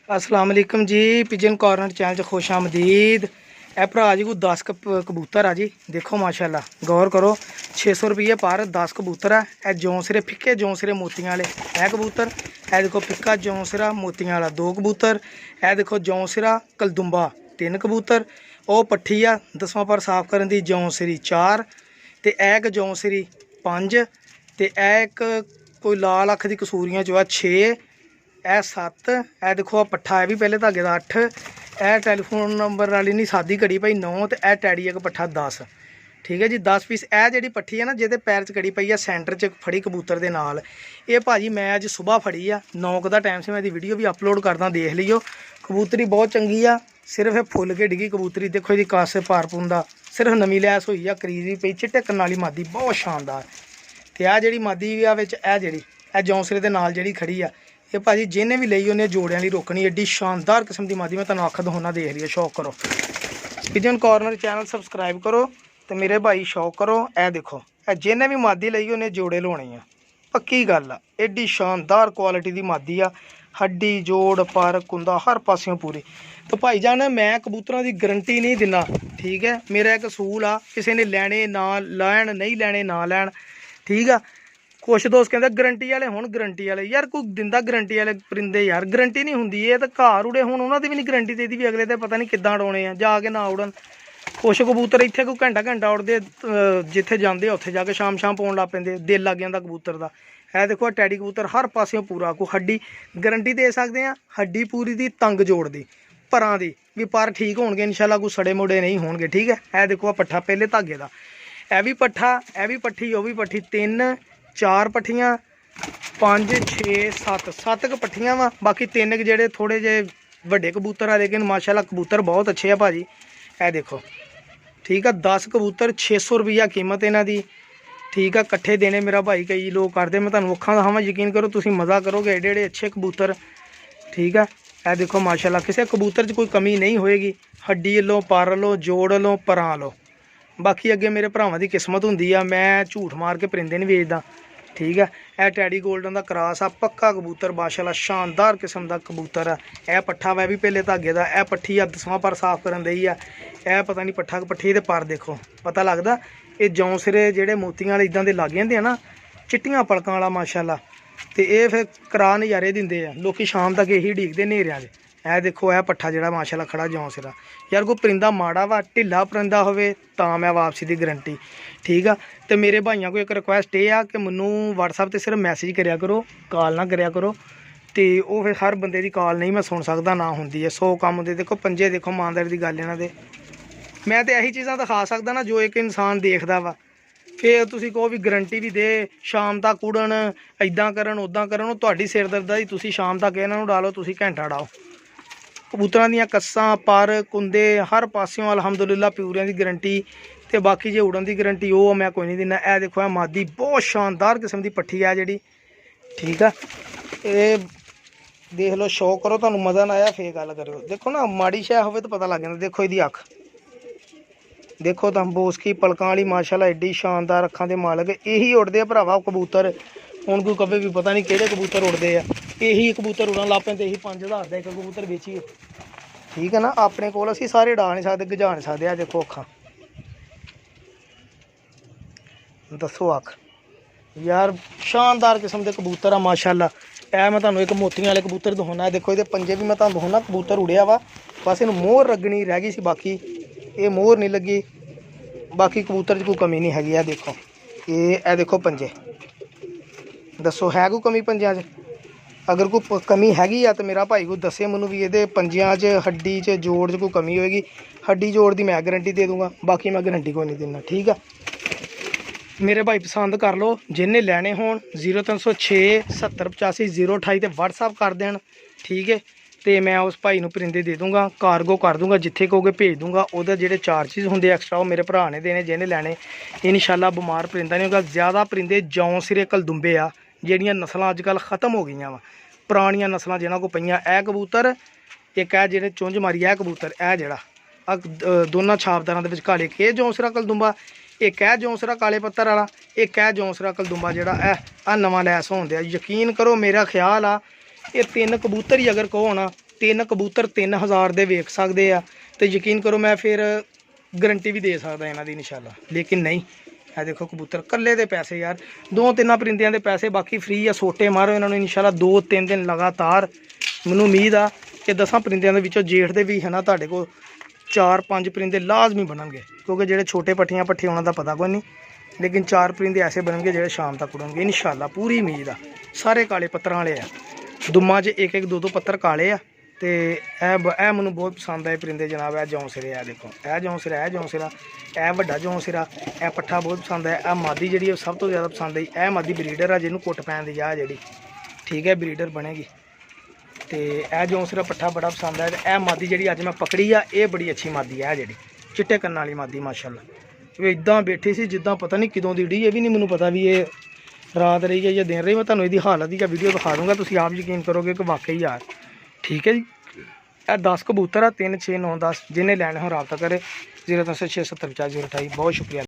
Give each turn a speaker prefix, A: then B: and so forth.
A: अस्सलाम वालेकुम जी। Pigeon corner channel च खुश आमदीद। ए भरा जी को 10 कबूतर आ जी। देखो माशाल्लाह गौर करो, 600 रुपये पर 10 कबूतर है। ए जौंसरे फिक्के जौंसरे मोतियां वाले ए कबूतर। ए देखो फिक्का जौंसरा मोतियां वाला 2 कबूतर। ए देखो जौंसरा कलदुंबा 3 कबूतर। वो पट्ठी आ 10वां पर साफ करन दी जौंसरी 4 ते एक जौंसरी 5 ते एक कोई लाल अख दी कसूरियां जो है 6 ए 7 ए देखो पट्ठा है भी पहले धागे का 8 ए टैलीफोन नंबर वाली नहीं सादी कड़ी भाई 9 तो ए टैडी एक पट्ठा 10। ठीक है जी 10 पीस। ए जी पट्ठी है ना जिहदे पैर च कड़ी पई है सेंटर च फड़ी कबूतर के नाल। ये भाजी मैं अज सुबह फड़ी आ 9 का टाइम से मैं वीडियो भी अपलोड करदा देख लियो। कबूतरी बहुत चंगी आ, सिर्फ फुल के डिगी कबूतरी। देखो जी कासे पार पुंदा सिर्फ नवी लैस हुई आ, करीज भी पई चिट्टे कन्न वाली मादी बहुत शानदार। तो आ जी मादी भी आ जी ए जौंसरे के नाल जी खड़ी आ। ये भाजी जिन्हें भी ली उन्हें जोड़ियां ली रोकनी। एड्डी शानदार किस्म की मादी मैं तुहानूं अख दिखाउणा, देख लियो शौक करो। पिजन कॉर्नर चैनल सबसक्राइब करो तो मेरे भाई शौक करो। ए देखो ए जिन्हें भी मादी ली उन्हें जोड़े लाने आ, पक्की गल आ। एड्डी शानदार क्वालिटी की मादी आ, हड्डी जोड़ पर कुंदा हर पासियों पूरी। तो भाई जान मैं कबूतरों की गारंटी नहीं दिना, ठीक है। मेरा एक असूल आ, किसी ने लैने ना लैन, नहीं लैने ना लैन, ठीक आ। कुछ दोस्त कहते गारंटी वाले होण, गारंटी वाले यार कोई दिंदा गारंटी वाले परिंदे यार गारंटी नहीं होंगी। ये तो घर उड़े होण उन्होंने भी नहीं गारंटी देती भी अगले तो पता नहीं किद्दां उड़ाने आ, जाके ना उड़न। कुछ कबूतर इत्थे कोई घंटा घंटा उड़ते, जिथे जाते उत्थे जाके शाम शाम पाउण लग पैंदे, दिल लग जांदा कबूतर का। है देखो टैडी कबूतर हर पासियों पूरा, कोई हड्डी गारंटी दे सकते हैं, हड्डी पूरी दी तंग जोड़ दी परां दी भी पर ठीक होणगे इंशाल्लाह, कोई सड़े मुड़े नहीं होणगे, ठीक है। है देखो पट्ठा पहले धागे का, यह भी पट्ठा, यह भी पट्ठी, वह भी पट्ठी, 3 4 पट्ठियाँ 5 6 7 क पट्ठियाँ वा। बाकी 3 जेडे थोड़े जे वड्डे कबूतर आ, लेकिन माशाल्लाह कबूतर बहुत अच्छे आ भाजी। ए देखो ठीक है 10 कबूतर 600 रुपया कीमत इन्हां दी, ठीक है। कट्ठे देने मेरा भाई कई लोग करते, मैं तुहानूं अखां दिखावां, यकीन करो तुसीं मज़ा करोगे। एडे एडे अच्छे कबूतर, ठीक है। ए देखो माशाल्लाह किसी कबूतर च कोई कमी नहीं होएगी, हड्डी लो पर लो जोड़ लो परां लो। बाकी अगे मेरे भरावां की किस्मत होंदी आ, मैं झूठ मार के परिंदे नहीं बेचदा, ठीक है। यह टैडी गोल्डन का क्रॉस आ, पक्का कबूतर माशाल्लाह शानदार किस्म का कबूतर है। यह पट्ठा वै भी पहले धागे का, यह पट्ठी आ 10वां पर साफ करन दई आ। यह पता नहीं पट्ठा पट्ठी दे पर देखो पता लगदा। ये जौंसरे जेडे मोतियां वाले इदां दे लग जांदे आ ना, चिट्टियां पलकां वाला माशाल्लाह, तो ये फिर करा नज़ारे दिंदे आ लोग, शाम तक यही उड़ीकदे नेरियां दे। ए देखो यह पट्ठा जोड़ा माशाल्लाह खड़ा जौंसरा। यार कोई परिंदा माड़ा वा ढिला परिंदा होवे तां मैं वापसी की गारंटी, ठीक है। तो मेरे भाइयों को एक रिक्वेस्ट ये आ कि मैनू व्हाट्सएप पर सिर्फ मैसेज कराया करो, कॉल ना कराया करो। तो वो फिर हर बंदे की कॉल नहीं मैं सुन सकता, ना होंगी है 100 काम होंगे। देखो पंजे देखो ईमानदारी की गल इन्हां दे, मैं तो यही चीज़ां दिखा सकदा ना जो एक इंसान देखदा वा। फिर तुसीं कहो भी गारंटी भी दे, शाम तक उड़न, इदां करन उदां करन, वो तुहाडी सिरदर्दी। तुसीं शाम तक इन्हां नूं डालो, तुसीं घंटा डाओ। कबूतरां दियां कस्सां पर कुंदे हर पासियों अलहमदुलिल्लाह प्यूरियां की गारंटी। तो बाकी जे उड़न की गारंटी वो मैं कोई नहीं दिना। ए देखो मादी बहुत शानदार किस्म की पट्ठी है जी, ठीक है। ये देख लो शौक करो, तुहानूं मज़ा ना आया फिर गल करो। देखो ना माड़ी शै होवे तो पता लग जांदा। देखो इहदी अख देखो तुम बोसकी पलकां वाली माशाल्लाह एड्डी शानदार अखां दे मालक। यही उड़दे आ भरावा कबूतर, हुण कोई कवे भी पता नहीं किहड़े कबूतर उड़दे आ। यही कबूतर उड़न लग पैंदे, यही 5000 का एक कबूतर बेचिए, ठीक है ना। अपने कोल असीं सारे उड़ा नहीं सकते, गजा नहीं सकते। आ देखो अखां दसो अख, यार शानदार किस्म के कबूतर आ माशाल्लाह। ए मैं तुहानूं एक मोतियां वाले कबूतर दिखाउणा, देखो ये पंजे भी मैं तुहानूं दिखाउणा। कबूतर उड़िया वा, बस इन्हूं मोहर लगनी रह गई सी, बाकी ये मोहर नहीं लगी। बाकी कबूतर कोई कमी नहीं हैगी। देखो ये ए देखो पंजे, दसो है कोई कमी पंजियां च? अगर कोई कमी हैगी आ तो मेरा भाई को दसे मैनू भी ये पंजियां च हड्डी च जोड़ च कोई कमी होएगी। हड्डी जोड़ की मैं गारंटी दे दूँगा, बाकी मैं गारंटी कोई नहीं देना, ठीक है। मेरे भाई पसंद कर लो, जिन्हें लैने होण 0306 70 85 028 ते व्हाट्सअप कर देन, ठीक है। तो मैं उस भाई नूं परिंदे दे दूँगा, कार्गो कर दूँगा, जिथे कहोगे भेज दूँगा। वो जेडे चार्जिज होंगे एक्सट्रा वो मेरे भरा ने देने, जिन्हें लैने। इंशाल्लाह बमार परिंदा नहीं होगा। ज़्यादा परिंदे जौंसरे कलदुंबे आ, ਜਿਹੜੀਆਂ नस्लां अजकल ख़त्म हो गई वा, पुरानियां नस्लां जिन्हां को पईयां। ए कबूतर एक है जेडे चुंझ मारी, ए कबूतर ए जेड़ा दोनों छापदारां दे विच काले के जौंसरा कलदुंबा, एक है जौंसरा काले पत्तर वाला, एक है जौंसरा कलदुंबा जेड़ा आ नवां लैस होण दिया। यकीन करो मेरा ख्याल आ ये 3 कबूतर ही अगर कहो ना 3 ਕਬੂਤਰ 3000 ਦੇ ਵੇਖ ਸਕਦੇ ਆ ਤੇ ਯਕੀਨ ਕਰੋ ਮੈਂ ਫਿਰ ਗਰੰਟੀ ਵੀ ਦੇ ਸਕਦਾ ਇਹਨਾਂ ਦੀ ਇਨਸ਼ਾਅੱਲਾ। ਲੇਕਿਨ ਨਹੀਂ, ਇਹ ਦੇਖੋ ਕਬੂਤਰ ਕੱਲੇ ਦੇ ਪੈਸੇ ਯਾਰ, 2-3 ਪਰਿੰਦਿਆਂ ਦੇ ਪੈਸੇ, ਬਾਕੀ ਫ੍ਰੀ ਆ। ਸੋਟੇ ਮਾਰੋ ਇਹਨਾਂ ਨੂੰ ਇਨਸ਼ਾਅੱਲਾ 2-3 ਦਿਨ ਲਗਾਤਾਰ। ਮੈਨੂੰ ਉਮੀਦ ਆ ਕਿ 10 ਪਰਿੰਦਿਆਂ ਦੇ ਵਿੱਚੋਂ ਜੇਠ ਦੇ ਵੀ ਹੈ ਨਾ ਤੁਹਾਡੇ ਕੋਲ 4-5 ਪਰਿੰਦੇ ਲਾਜ਼ਮੀ ਬਣਨਗੇ, ਕਿਉਂਕਿ ਜਿਹੜੇ ਛੋਟੇ ਪੱਠੇ ਉਹਨਾਂ ਦਾ ਪਤਾ ਕੋਈ ਨਹੀਂ, ਲੇਕਿਨ 4 ਪਰਿੰਦੇ ਐਸੇ ਬਣਨਗੇ ਜਿਹੜੇ ਸ਼ਾਮ ਤੱਕ ਉੜਨਗੇ ਇਨਸ਼ਾਅੱਲਾ। ਪੂਰੀ ਉਮੀਦ ਆ। ਸਾਰੇ ਕਾਲੇ ਪੱਤਰਾਂ ਵਾਲੇ ਆ, ਦੁੰਮਾਂ 'ਚ 1-1 2-2 ਪੱਤਰ ਕਾਲੇ ਆ। ਤੇ ਇਹ ਮੈਨੂੰ ਬਹੁਤ ਪਸੰਦ ਆਏ ਪਰਿੰਦੇ ਜਨਾਬ। ਇਹ ਜੌਂਸਿਰੇ ਆ ਦੇਖੋ, ਇਹ ਜੌਂਸਿਰਾ, ਇਹ ਜੌਂਸਿਰਾ, ਇਹ ਵੱਡਾ ਜੌਂਸਿਰਾ, ਇਹ ਪੱਠਾ ਬਹੁਤ ਪਸੰਦ ਹੈ। ਇਹ ਮਾਦੀ ਜਿਹੜੀ ਉਹ ਸਭ ਤੋਂ ਜ਼ਿਆਦਾ ਪਸੰਦ ਆਈ। ਇਹ ਮਾਦੀ ਬਰੀਡਰ ਆ ਜਿਹਨੂੰ ਕੁੱਟ ਪੈਣ ਦੀ ਆ ਜਿਹੜੀ, ਠੀਕ ਹੈ, ਬਰੀਡਰ ਬਣੇਗੀ। ਤੇ ਇਹ ਜੌਂਸਿਰਾ ਪੱਠਾ ਬੜਾ ਪਸੰਦ ਹੈ। ਇਹ ਮਾਦੀ ਜਿਹੜੀ ਅੱਜ ਮੈਂ ਪਕੜੀ ਆ, ਇਹ ਬੜੀ ਅੱਛੀ ਮਾਦੀ ਹੈ। ਜਿਹੜੀ ਚਿੱਟੇ ਕੰਨਾਂ ਵਾਲੀ ਮਾਦੀ ਮਾਸ਼ਾਅੱਲਾ, ਇਹ ਇੱਦਾਂ ਬੈਠੀ ਸੀ ਜਿੱਦਾਂ ਪਤਾ ਨਹੀਂ ਕਦੋਂ ਦੀ ਡੀ। ਇਹ ਵੀ ਨਹੀਂ ਮੈਨੂੰ ਪਤਾ ਵੀ ਇਹ ਰਾਤ ਰਹੀ ਹੈ ਜਾਂ ਦਿਨ ਰਹੀ। ਮੈਂ ਤੁਹਾਨੂੰ ਇਹਦੀ ਹਾਲਤ ਦੀ ਵੀਡੀਓ ਦਿਖਾ ਦੂੰਗਾ, ਤੁਸੀਂ ਆਪ ਯਕੀਨ ਕਰੋਗੇ ਕਿ ਵਾਕਈ ਯਾਰ ਠੀਕ ਹੈ ਜੀ। ਇਹ 10 ਕਬੂਤਰ ਆ, 3 6 9 10। ਜਿਹਨੇ ਲੈਣੇ ਹੋ ਰਾਬਤਾ ਕਰੇ 0306704028। ਬਹੁਤ ਸ਼ੁਕਰੀਆ।